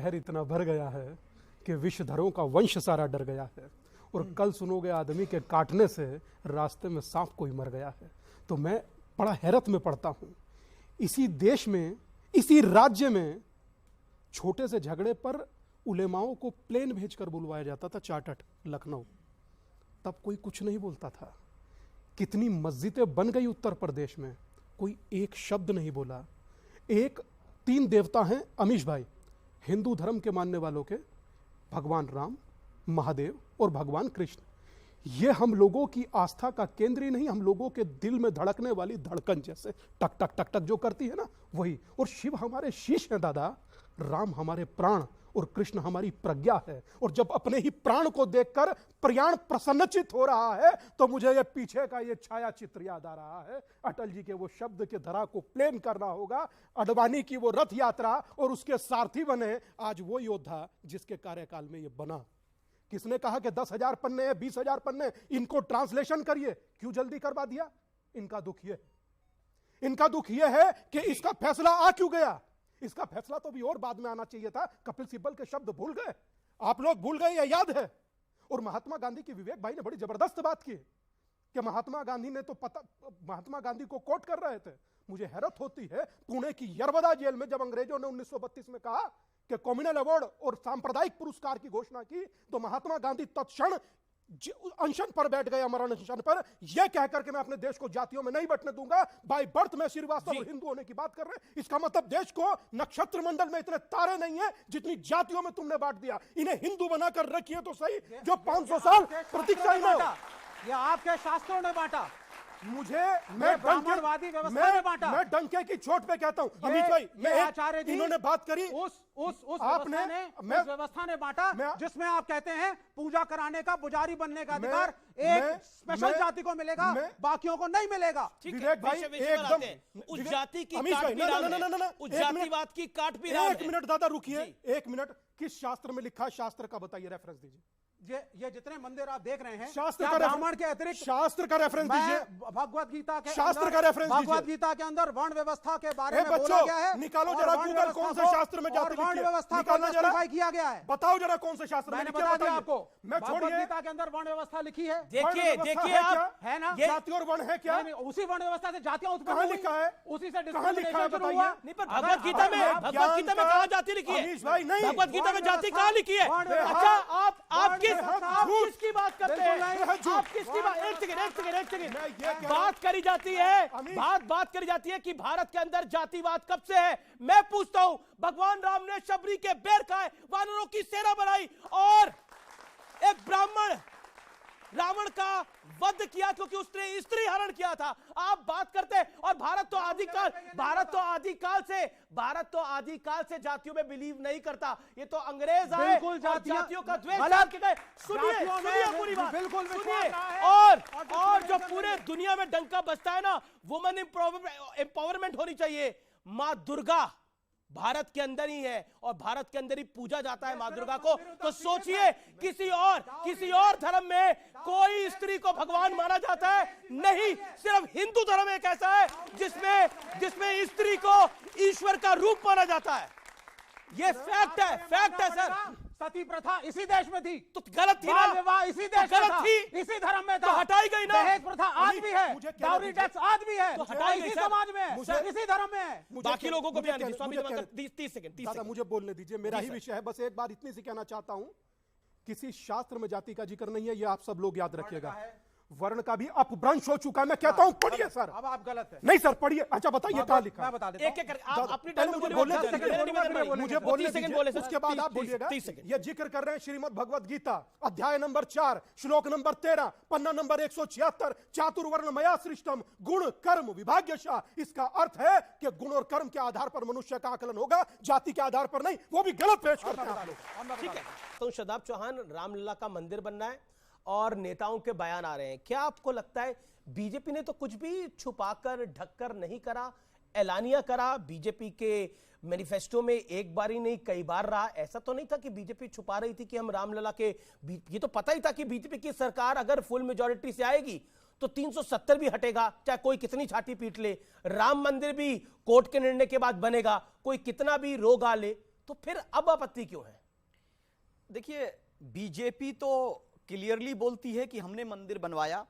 जहर इतना भर गया है कि विषधरों का वंश सारा डर गया है। और कल सुनोगे आदमी के काटने से रास्ते में सांप कोई मर गया है। तो मैं बड़ा हैरत में पड़ता हूं, इसी देश में, इसी राज्य में छोटे से झगड़े पर उलेमाओं को प्लेन भेजकर बुलवाया जाता था चार्टर्ड लखनऊ, तब कोई कुछ नहीं बोलता था। कितनी मस्जिदें बन गई उत्तर प्रदेश में, कोई एक शब्द नहीं बोला। एक 3 देवता हैं अमीश भाई, हिंदू धर्म के मानने वालों के, भगवान राम, महादेव और भगवान कृष्ण। ये हम लोगों की आस्था का केंद्र ही नहीं, हम लोगों के दिल में धड़कने वाली धड़कन जैसे टक टक टक टक जो करती है ना, वही। और शिव हमारे शीश हैं दादा, राम हमारे प्राण और कृष्ण हमारी प्रज्ञा है। और जब अपने ही प्राण को देखकर प्राण प्रसन्नचित हो रहा है तो मुझे ये पीछे का ये छाया चित्र याद आ रहा है। अटल जी के वो शब्द के धरा को प्लेन करना होगा, अडवाणी की वो रथ यात्रा और उसके सारथी बने आज वो योद्धा जिसके कार्यकाल में ये बना। किसने कहा कि 10,000 पन्ने है, 20,000 पन्ने, इनको ट्रांसलेशन करिए, क्यों जल्दी करवा दिया? इनका दुख ये, इनका दुख ये है कि इसका फैसला आ क्यों गया। इसका फैसला तो भी और बाद में आना चाहिए था। कपिल सिब्बल के शब्द भूल गए, आप लोग भूल गए, ये याद है। और महात्मा गांधी की विवेक भाई ने बड़ी जबरदस्त बात की कि महात्मा गांधी ने तो पता, महात्मा गांधी को कोट कर रहे थे। मुझे हैरत होती है, पुणे की यरवदा जेल में जब अंग्रेजों ने 1932 में कहा कि कॉम्युनल अवार्ड और सांप्रदायिक पुरस्कार की घोषणा की, तो महात्मा गांधी तत्क्षण अनशन पर बैठ गए, अमरण अनशन पर, यह कहकर के मैं अपने देश को जातियों में नहीं बंटने दूंगा। बाय बर्थ में श्रीवास्तव हिंदू होने की बात कर रहे हैं। इसका मतलब देश को नक्षत्र मंडल में इतने तारे नहीं है जितनी जातियों में तुमने बांट दिया। इन्हें हिंदू बनाकर रखिए तो सही, जो 500 साल प्रतीक्षा ये आपके शास्त्रों ने बांटा। मुझे मैं ब्राह्मणवादी व्यवस्था में बांटा। मैं डंके की चोट पे कहता हूं अमित भाई, मैं आचार्य जी इन्होंने बात करी उस आपने व्यवस्था ने बांटा जिसमें आप कहते हैं पूजा कराने का, पुजारी बनने का अधिकार एक स्पेशल जाति को मिलेगा, बाकियों को नहीं मिलेगा। विवेक भाई एकदम उस जाति की उस जातिवाद की काट भी रहा है। 1 मिनट दादा रुकिए, 1 मिनट। किस शास्त्र में लिखा है? शास्त्र का बताइए, रेफरेंस दीजिए। ये जितने मंदिर आप देख रहे हैं, शास्त्र का ब्राह्मण के अतिरिक्त शास्त्र का रेफरेंस दीजिए। भगवत गीता के शास्त्र का रेफरेंस दीजिए। भगवत गीता के अंदर वर्ण व्यवस्था के बारे में बोला गया है। निकालो जरा गूगल, कौन से शास्त्र में जाति वर्ण व्यवस्था को जस्टिफाई किया गया है। बताओ जरा कौन से शास्त्र में। मैंने बता दिया आपको, मैं भगवत गीता के अंदर वर्ण व्यवस्था लिखी है। देखिए आप, है ना, जाति और वर्ण है क्या? उसी वर्ण व्यवस्था से जातियां उत्पन्न कहां लिखा है? उसी से कहां लिखा है बताइए। नहीं, पर भगवत गीता में कहां जाति लिखी है? अमीश भाई नहीं, भगवत गीता में जाति कहां लिखी है? अच्छा, आप किसकी बात करते हैं? आप किसकी बात? एक सेकंड, बात करी जाती है, बात करी जाती है कि भारत के अंदर जातिवाद कब से है। मैं पूछता हूं, भगवान राम ने शबरी के बेर खाए, वानरों की सेना बनाई और एक ब्राह्मण रावण का वध किया क्योंकि उसने स्त्री हरण किया था। आप बात करते हैं, और भारत तो आदिकाल से जातियों में बिलीव नहीं करता। ये तो अंग्रेज आए और जातियों का द्वेष करके गए। सुनिए पूरी बात, बिल्कुल सुनिए। और जो पूरे दुनिया में डंका बजता है ना, वुमेन एम्पावरमेंट होनी चाहिए। मां दुर्गा भारत के अंदर ही है और भारत के अंदर ही पूजा जाता है मां दुर्गा को। तो सोचिए, किसी और धर्म में कोई स्त्री को भगवान माना जाता है? नहीं, सिर्फ हिंदू धर्म एक ऐसा है जिसमें स्त्री को ईश्वर का रूप माना जाता है। ये फैक्ट है सर। सती प्रथा इसी देश में थी तो गलत थी ना? विवाह इसी देश में था, इसी धर्म में था, तो हटाई गई ना? दहेज प्रथा आज भी है, डाउरी टैक्स आज भी है, तो हटाई गई इसी समाज में है, इसी धर्म में है। बाकी लोगों को भी आने दीजिए। स्वामी 30 सेकंड मुझे बोलने दीजिए, मेरा ही विषय है। बस एक बार इतनी सी कहना चाहता हूं, किसी शास्त्र में जाति का जिक्र नहीं है, ये आप सब लोग याद रखिएगा। वर्ण का भी अपभ्रंश हो चुका है। मैं कहता हूं पढ़िए सर। अब आप गलत है। नहीं सर पढ़िए। अच्छा बताइए कहां लिखा? मैं बता देता हूं। एक आप अपनी टाइम में मुझे बोलने दीजिए, उसके बाद आप बोलिएगा। ये जिक्र कर रहे हैं श्रीमद् भगवत गीता, अध्याय नंबर 4, श्लोक नंबर 13, पन्ना नंबर 176, चातुर्वर्ण मया सृष्टम गुण कर्म विभाग्यशः। इसका अर्थ है कि गुण और कर्म के आधार पर मनुष्य का आकलन होगा, जाति के आधार पर नहीं। वो भी गलत पेश करते हैं आप लोग। ठीक है, तो शदाब चौहान, रामलला का मंदिर बनना है और नेताओं के बयान आ रहे हैं। क्या आपको लगता है बीजेपी ने तो कुछ भी छुपाकर ढककर नहीं करा, ऐलानिया करा? बीजेपी के मैनिफेस्टो में एक बार ही नहीं कई बार रहा। ऐसा तो नहीं था कि बीजेपी छुपा रही थी कि हम रामलला के, ये तो पता ही था कि बीजेपी की सरकार अगर फुल मेजॉरिटी से आएगी तो 370 भी हटेगा, चाहे कोई कितनी छाती पीट ले। राम मंदिर भी कोर्ट के निर्णय के बाद बनेगा, कोई कितना भी रोग आ ले। तो फिर अब आपत्ति क्यों है? देखिए, बीजेपी तो क्लियरली बोलती है कि हमने मंदिर बनवाया,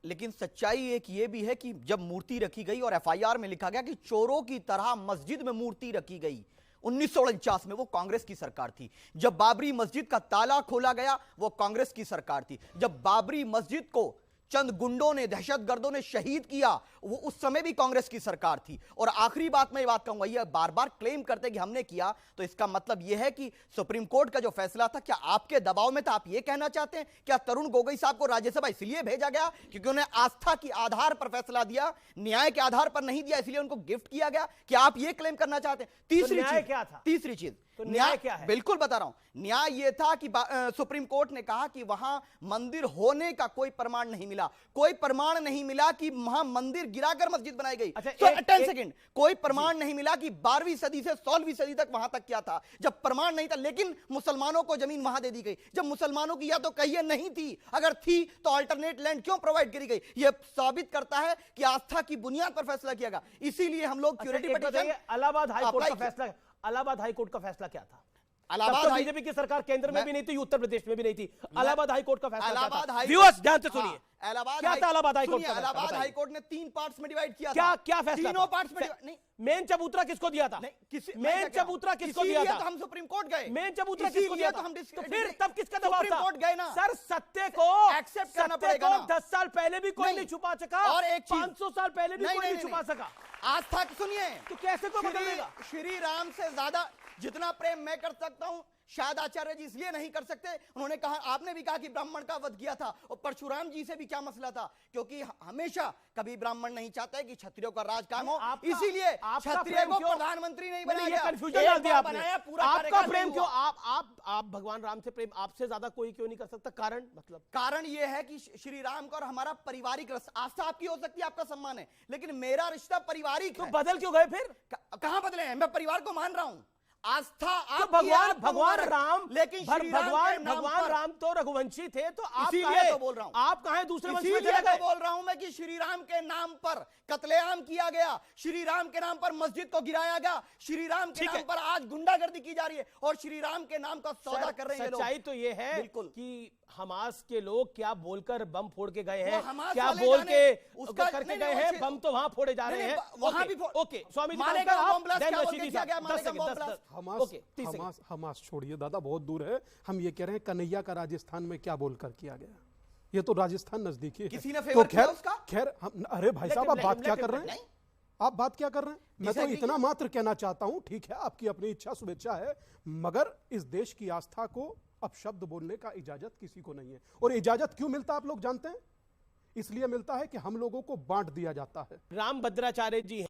लेकिन सच्चाई एक ये भी है कि जब मूर्ति रखी गई और एफआईआर में लिखा गया कि चोरों की तरह मस्जिद में मूर्ति रखी गई, 1949 में, वो कांग्रेस की सरकार थी। जब बाबरी मस्जिद का ताला खोला गया, वो कांग्रेस की सरकार थी। जब बाबरी मस्जिद को चंद गुंडों ने, दहशतगर्दों ने शहीद किया, वो उस समय भी कांग्रेस की सरकार थी। और आखिरी बात मैं ये बात कहूंगा, ये बार बार क्लेम करते कि हमने किया, तो इसका मतलब ये है कि सुप्रीम कोर्ट का जो फैसला था, क्या आपके दबाव में था? आप ये कहना चाहते हैं क्या तरुण गोगोई साहब को राज्यसभा इसलिए भेजा गया क्योंकि उन्हें आस्था के आधार पर फैसला दिया, न्याय के आधार पर नहीं दिया, इसलिए उनको गिफ्ट किया गया? क्या आप ये क्लेम करना चाहते हैं? तीसरी चीज क्या था? तीसरी चीज तो न्याय क्या है? बिल्कुल बता रहा हूं। न्याय यह था कि सुप्रीम कोर्ट ने कहा कि वहां मंदिर होने का कोई प्रमाण नहीं मिला, कोई प्रमाण नहीं मिला कि वहां मंदिर गिराकर मस्जिद बनाई गई। अच्छा, 10 सेकंड, कोई प्रमाण नहीं मिला कि 12वीं सदी से 16वीं सदी तक वहां तक क्या था, जब प्रमाण नहीं था। लेकिन मुसलमानों को जमीन वहां दे दी गई, जब मुसलमानों की या तो कहिए नहीं थी, अगर थी तो अल्टरनेट लैंड क्यों प्रोवाइड करी गई? यह साबित करता है कि आस्था की बुनियाद पर फैसला किया गया। इसीलिए हम लोग इलाहाबाद हाईकोर्ट का फैसला क्या था? इलाहाबाद बीजेपी की सरकार केंद्र में भी नहीं थी, उत्तर प्रदेश में भी नहीं थी। इलाहाबाद हाईकोर्ट का फैसला क्या था? व्यूअर्स ध्यान से सुनिए, क्या था इलाहाबाद हाईकोर्ट का? इलाहाबाद हाईकोर्ट ने 3 पार्ट्स में डिवाइड किया क्या था। क्या फैसला? तीनों पार्ट्स में नहीं, मेन चबूतरा किसको दिया था? मेन चबूतरा किसको दिया था? तो हम सुप्रीम कोर्ट गए। मेन चबूतरा किसको दिया था? तो फिर तब किसका दबाव था? सुप्रीम कोर्ट गए ना सर, सत्य को एक्सेप्ट करना पड़ेगा ना। 10 साल पहले भी कोई नहीं छुपा सका, और एक 500 साल पहले भी कोई नहीं छुपा सका। आस्था सुनिए, तो कैसे कोई बदल देगा? श्री राम से ज्यादा जितना प्रेम मैं कर सकता हूं, शायद आचार्य जी इसलिए नहीं कर सकते। उन्होंने कहा, आपने भी कहा कि ब्राह्मण का वध किया था, और परशुराम जी से भी क्या मसला था? क्योंकि हमेशा कभी ब्राह्मण नहीं चाहते कि क्षत्रियों का राज कायम हो, इसीलिए क्षत्रिय को प्रधानमंत्री नहीं बनाया गया। कंफ्यूजन डाल दिया आपने। पूरा आपका प्रेम क्यों? आप भगवान राम से प्रेम आपसे ज्यादा कोई क्यों नहीं कर सकता? कारण मतलब कारण यह है कि श्री राम का और हमारा पारिवारिक आस्था आपकी हो सकती है, आपका सम्मान है, लेकिन मेरा रिश्ता पारिवारिक है। तो बदल क्यों गए फिर? कहां बदले हैं? मैं परिवार को मान रहा हूं। आस्था तो भगवान राम, लेकिन भगवान राम तो रघुवंशी थे, तो आप इसीलिए तो बोल रहा हूं, आप कहां दूसरे वंश में इसीलिए चले गए? तो बोल रहा हूं मैं कि श्री राम के नाम पर कत्लेआम किया गया, श्री राम के नाम पर मस्जिद को गिराया गया, श्री राम के नाम पर आज गुंडागर्दी की जा रही है, और श्री राम के नाम का सौदा कर रहे हैं लोग। सच्चाई तो ये है कि हमास के लोग क्या बोलकर बम फोड़ के गए हैं, हमास क्या वाले बोल के उसका करके गए हैं, बम तो वहां फोड़े जा रहे हैं। वहां भी ओके, स्वामी जी मालेगांव आप बम ब्लास्ट then क्या बोल के रशीदी किया साहब, गया? 10 Malegaon second, bomb blast. Hamas छोड़िए दादा, बहुत दूर है। हम ये कह रहे हैं कन्हैया का राजस्थान में क्या बोलकर किया गया, ये तो राजस्थान नजदीकी है। किसी ने फेवर किया उसका? खैर हम, अरे भाई साहब, आप बात क्या कर रहे हैं? आप बात क्या कर रहे हैं? मैं तो इतना मात्र कहना चाहता हूं, ठीक है आपकी अपनी इच्छा, शुभेच्छा है, मगर इस देश की आस्था को अब शब्द बोलने का इजाजत किसी को नहीं है। और इजाजत क्यों मिलता है आप लोग जानते हैं? इसलिए मिलता है कि हम लोगों को बांट दिया जाता है। राम भद्राचार्य जी